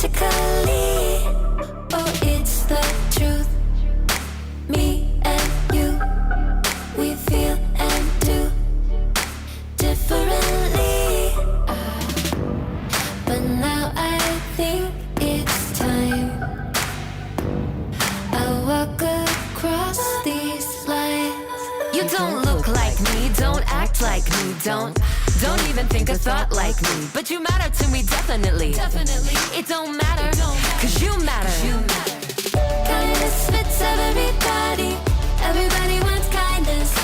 romantically. Oh, it's the truth. Me and you, we feel and do differently. But now I think it's time I walk across these lines. You don't look like me, don't act like me, don't even think a thought like me. But you matter to me, definitely. It don't matter, cause you matter. Kindness fits everybody. Everybody wants kindness.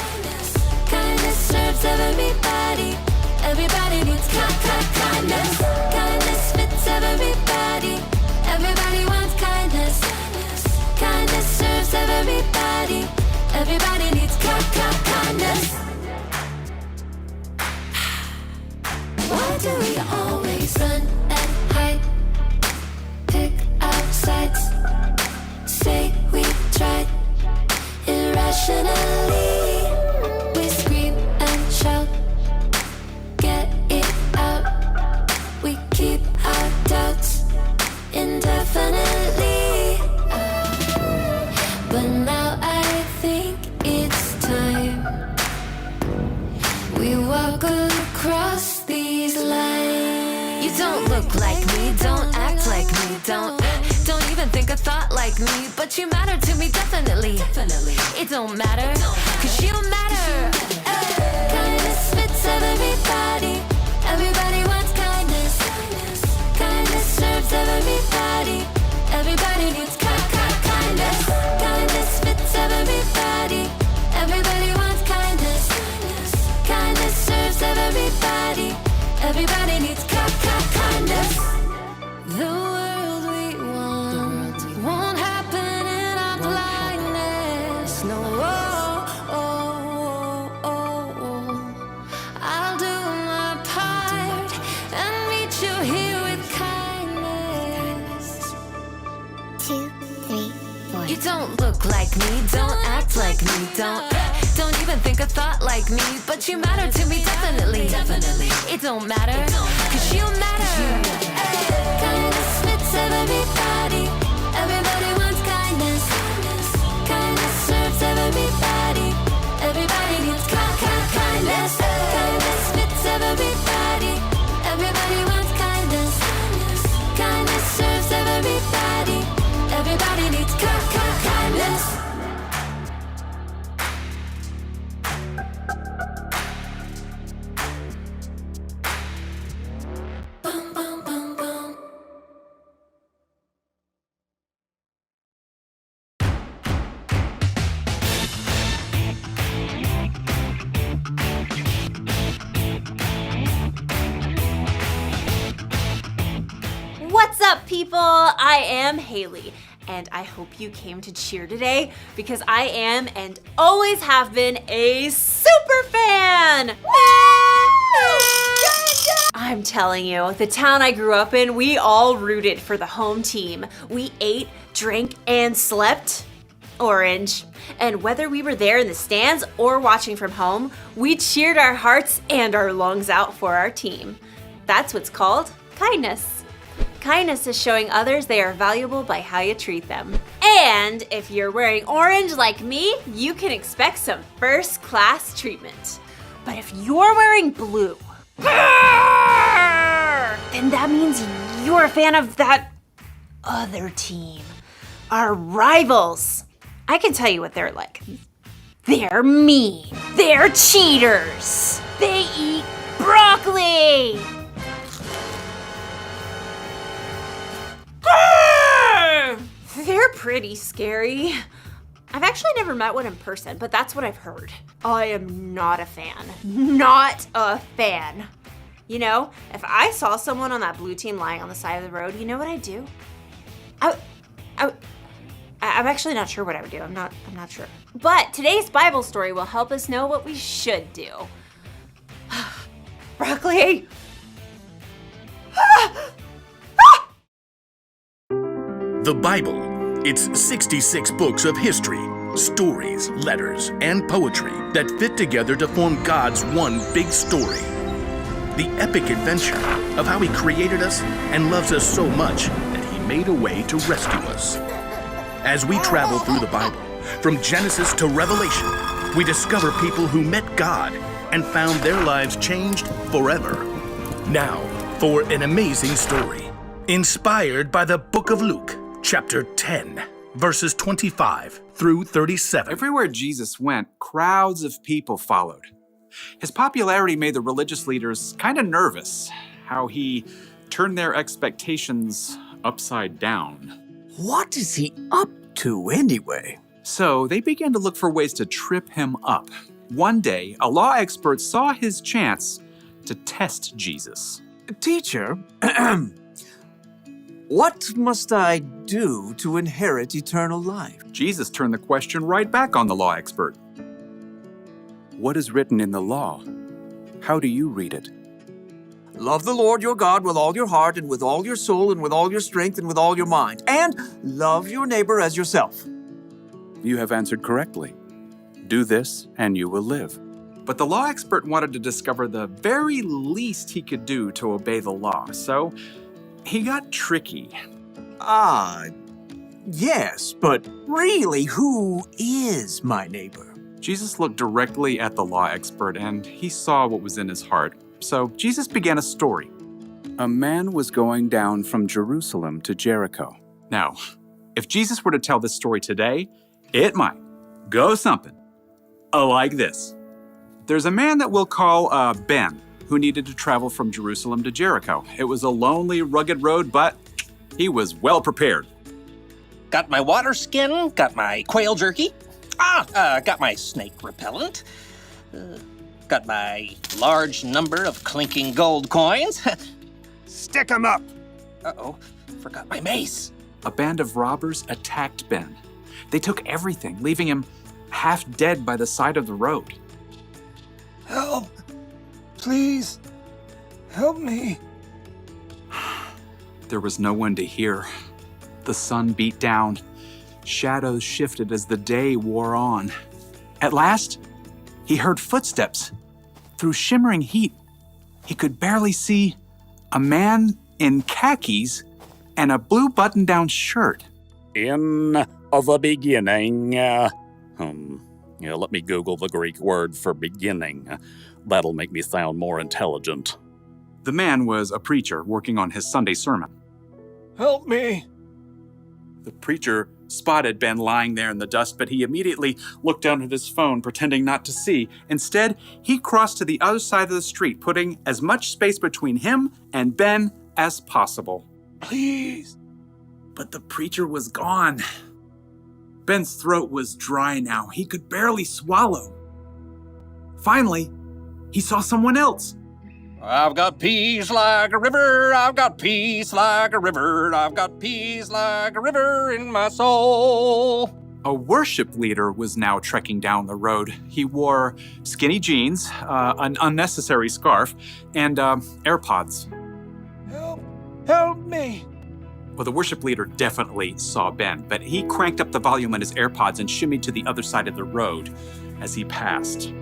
Kindness serves everybody. Everybody needs kindness. Kindness fits everybody. Everybody wants kindness. Kindness serves everybody. Everybody needs kindness. Why do we always run and hide? Pick our sides. Say we tried. Irrationally, we scream and shout. Get it out. We keep our doubts indefinitely. But now I think it's time we walk across these lines. You don't look like me, don't act like me, don't even think a thought like me. But you matter to me, definitely. It don't matter, cause you matter. Kindness fits everybody. Everybody wants kindness. Kindness serves everybody. Everybody needs kindness. Kindness fits everybody. Everybody wants kindness. Kindness serves everybody. Everybody needs kindness. The world we want won't happen in our blindness. No, I'll do my part and meet you here with kindness. 2, 3, 4. You don't look like me, don't act like me, don't even think a thought like me. But you matter to me, definitely. It don't matter, cause you matter. Kindness fits everybody. Everybody wants kindness. Kindness serves everybody. Everybody needs kindness. Kindness fits everybody. Everybody wants kindness. Kindness serves everybody. Everybody needs kindness. Boom, boom, boom, boom. What's up, people? I am Haley, and I hope you came to cheer today because I am and always have been a super fan! I'm telling you, the town I grew up in, we all rooted for the home team. We ate, drank, and slept orange. And whether we were there in the stands or watching from home, we cheered our hearts and our lungs out for our team. That's what's called kindness. Kindness is showing others they are valuable by how you treat them. And if you're wearing orange like me, you can expect some first-class treatment. But if you're wearing blue, then that means you're a fan of that other team. Our rivals. I can tell you what they're like. They're mean. They're cheaters. They eat broccoli. They're pretty scary. I've actually never met one in person, but that's what I've heard. I am not a fan. Not a fan. You know, if I saw someone on that blue team lying on the side of the road, you know what I'd do? I'm actually not sure what I would do. I'm not sure. But today's Bible story will help us know what we should do. Broccoli! The Bible. It's 66 books of history, stories, letters, and poetry that fit together to form God's one big story. The epic adventure of how He created us and loves us so much that He made a way to rescue us. As we travel through the Bible, from Genesis to Revelation, we discover people who met God and found their lives changed forever. Now, for an amazing story, inspired by the book of Luke, chapter 10, verses 25 through 37. Everywhere Jesus went, crowds of people followed. His popularity made the religious leaders kind of nervous, how he turned their expectations upside down. What is he up to anyway? So they began to look for ways to trip him up. One day, a law expert saw his chance to test Jesus. Teacher, what must I do to inherit eternal life? Jesus turned the question right back on the law expert. What is written in the law? How do you read it? Love the Lord your God with all your heart and with all your soul and with all your strength and with all your mind. And love your neighbor as yourself. You have answered correctly. Do this and you will live. But the law expert wanted to discover the very least he could do to obey the law, so he got tricky. Yes, but really, who is my neighbor? Jesus looked directly at the law expert and he saw what was in his heart. So Jesus began a story. A man was going down from Jerusalem to Jericho. Now, if Jesus were to tell this story today, it might go something like this. There's a man that we'll call Ben, who needed to travel from Jerusalem to Jericho. It was a lonely, rugged road, but he was well prepared. Got my water skin, got my quail jerky, got my snake repellent, got my large number of clinking gold coins. Stick 'em up! Uh-oh, forgot my mace. A band of robbers attacked Ben. They took everything, leaving him half dead by the side of the road. Help! Please, help me. There was no one to hear. The sun beat down. Shadows shifted as the day wore on. At last, he heard footsteps. Through shimmering heat, he could barely see a man in khakis and a blue button-down shirt. In the beginning, let me Google the Greek word for beginning. That'll make me sound more intelligent. The man was a preacher working on his Sunday sermon. Help me. The preacher spotted Ben lying there in the dust, but he immediately looked down at his phone, pretending not to see. Instead, he crossed to the other side of the street, putting as much space between him and Ben as possible. Please. But the preacher was gone. Ben's throat was dry now. He could barely swallow. Finally, he saw someone else. I've got peace like a river, I've got peace like a river, I've got peace like a river in my soul. A worship leader was now trekking down the road. He wore skinny jeans, an unnecessary scarf, and AirPods. Help me. Well, the worship leader definitely saw Ben, but he cranked up the volume on his AirPods and shimmied to the other side of the road as he passed.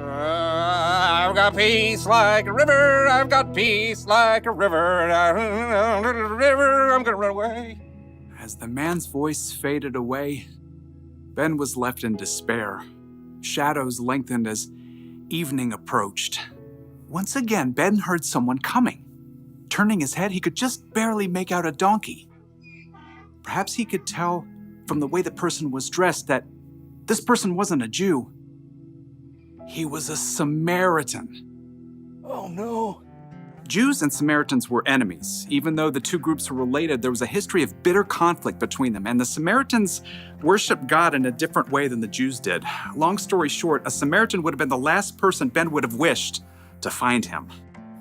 I've got peace like a river, I've got peace like a river, river, I'm gonna run away. As the man's voice faded away, Ben was left in despair. Shadows lengthened as evening approached. Once again, Ben heard someone coming. Turning his head, he could just barely make out a donkey. Perhaps he could tell from the way the person was dressed that this person wasn't a Jew. He was a Samaritan. Oh no. Jews and Samaritans were enemies. Even though the two groups were related, there was a history of bitter conflict between them, and the Samaritans worshiped God in a different way than the Jews did. Long story short, a Samaritan would have been the last person Ben would have wished to find him.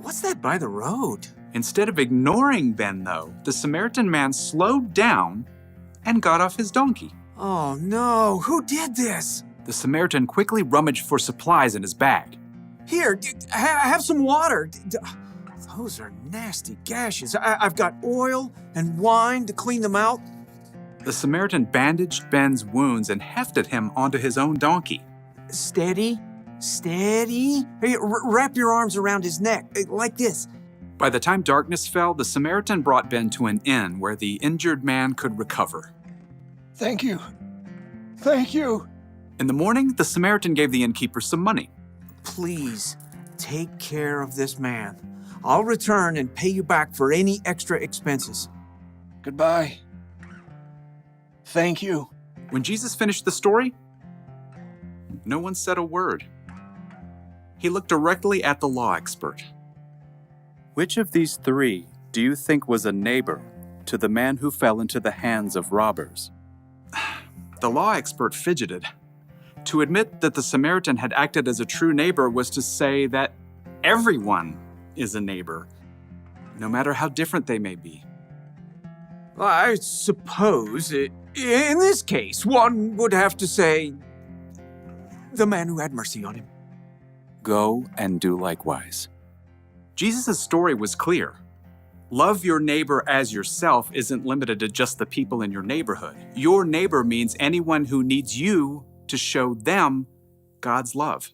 What's that by the road? Instead of ignoring Ben, though, the Samaritan man slowed down and got off his donkey. Oh no, who did this? The Samaritan quickly rummaged for supplies in his bag. Here, have some water. Those are nasty gashes. I've got oil and wine to clean them out. The Samaritan bandaged Ben's wounds and hefted him onto his own donkey. Steady. Hey, wrap your arms around his neck, like this. By the time darkness fell, the Samaritan brought Ben to an inn where the injured man could recover. Thank you. Thank you. In the morning, the Samaritan gave the innkeeper some money. Please, take care of this man. I'll return and pay you back for any extra expenses. Goodbye. Thank you. When Jesus finished the story, no one said a word. He looked directly at the law expert. Which of these three do you think was a neighbor to the man who fell into the hands of robbers? The law expert fidgeted. To admit that the Samaritan had acted as a true neighbor was to say that everyone is a neighbor, no matter how different they may be. I suppose, in this case, one would have to say, the man who had mercy on him. Go and do likewise. Jesus' story was clear. Love your neighbor as yourself isn't limited to just the people in your neighborhood. Your neighbor means anyone who needs you to show them God's love.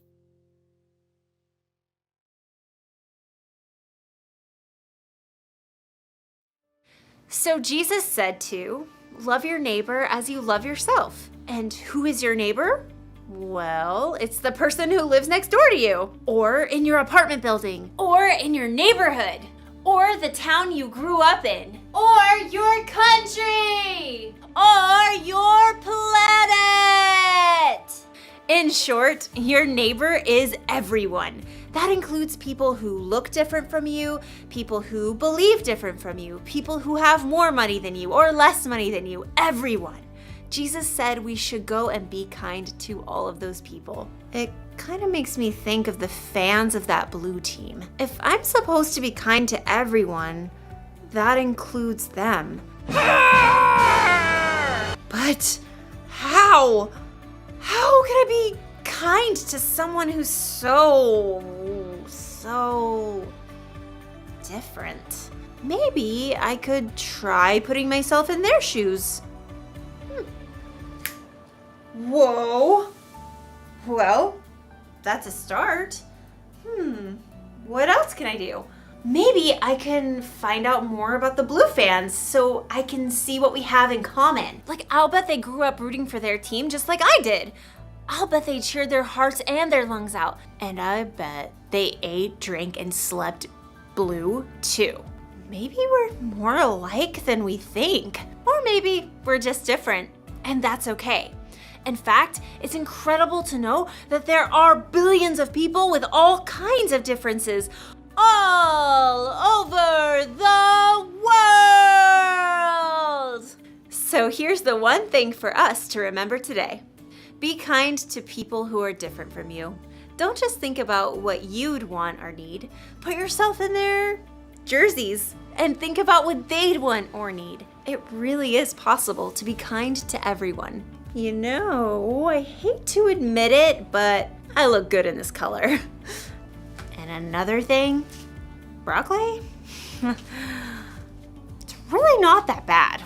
So Jesus said to love your neighbor as you love yourself. And who is your neighbor? Well, it's the person who lives next door to you, or in your apartment building, or in your neighborhood, or the town you grew up in, or your country, or your planet. In short, your neighbor is everyone. That includes people who look different from you, people who believe different from you, people who have more money than you or less money than you, everyone. Jesus said we should go and be kind to all of those people. It kind of makes me think of the fans of that blue team. If I'm supposed to be kind to everyone, that includes them. But how? How can I be kind to someone who's so different? Maybe I could try putting myself in their shoes. Whoa. Well, that's a start. What else can I do? Maybe I can find out more about the Blue fans so I can see what we have in common. Like, I'll bet they grew up rooting for their team just like I did. I'll bet they cheered their hearts and their lungs out. And I bet they ate, drank, and slept blue too. Maybe we're more alike than we think. Or maybe we're just different. And that's okay. In fact, it's incredible to know that there are billions of people with all kinds of differences all over the world. So here's the one thing for us to remember today. Be kind to people who are different from you. Don't just think about what you'd want or need. Put yourself in their jerseys and think about what they'd want or need. It really is possible to be kind to everyone. You know, I hate to admit it, but I look good in this color. And another thing, broccoli? It's really not that bad.